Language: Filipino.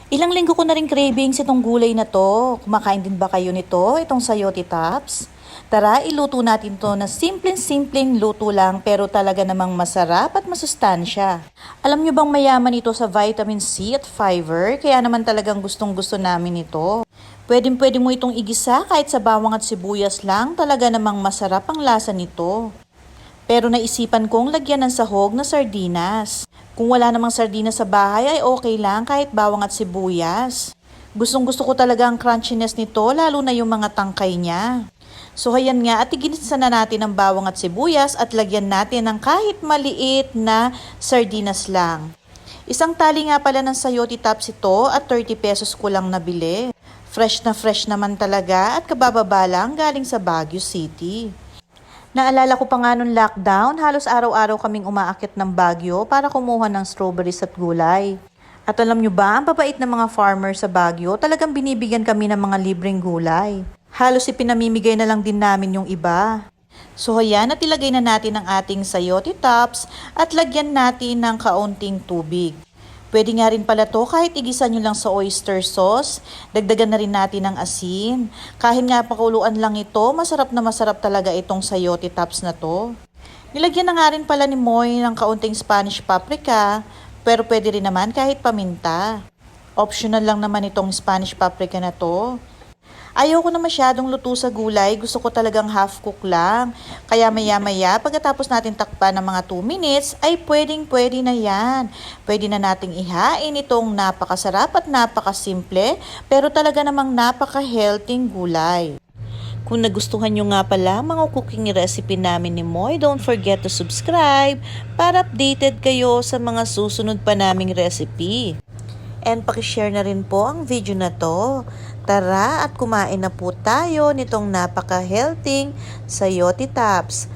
Ilang linggo ko na rin cravings itong gulay na to. Kumakain din ba kayo nito, itong sayote tops? Tara, iluto natin to na simpleng-simpleng luto lang pero talaga namang masarap at masustansya. Alam nyo bang mayaman ito sa vitamin C at fiber? Kaya naman talagang gustong-gusto namin ito. Pwedeng-pwede mo itong igisa kahit sa bawang at sibuyas lang, talaga namang masarap ang lasa nito. Pero naisipan kong lagyan ng sahog na sardinas. Kung wala namang sardinas sa bahay ay okay lang kahit bawang at sibuyas. Gustong gusto ko talaga ang crunchiness nito lalo na yung mga tangkay niya. So ayan nga at iginisa na natin ang bawang at sibuyas at lagyan natin ng kahit maliit na sardinas lang. Isang tali nga pala ng sayote tops ito at 30 pesos ko lang nabili. Fresh na fresh naman talaga at kabababa lang galing sa Baguio City. Naalala ko pa nga nung lockdown, halos araw-araw kaming umaakit ng Baguio para kumuha ng strawberries at gulay. At alam nyo ba, ang babait ng mga farmer sa Baguio, talagang binibigyan kami ng mga libreng gulay. Halos ipinamimigay na lang din namin yung iba. So ayan, at ilagay na natin ang ating sayote tops at lagyan natin ng kaunting tubig. Pwede nga rin pala to kahit igisa nyo lang sa oyster sauce. Dagdagan na rin natin ng asin. Kahit nga pakuluan lang ito, masarap na masarap talaga itong sayote tops na to. Nilagyan na nga rin pala ni Moy ng kaunting Spanish paprika, pero pwede rin naman kahit paminta. Optional lang naman itong Spanish paprika na to. Ayoko na masyadong luto sa gulay, gusto ko talagang half cook lang. Kaya maya-maya, pagkatapos natin takpan ng mga 2 minutes, ay pwedeng-pwede na yan. Pwede na nating ihain itong napakasarap at napakasimple, pero talaga namang napaka-healthy gulay. Kung nagustuhan nyo nga pala mga cooking recipe namin ni Moy, don't forget to subscribe para updated kayo sa mga susunod pa naming recipe. And pakishare na rin po ang video na to. Tara at kumain na po tayo nitong napaka-healthy sayote tops.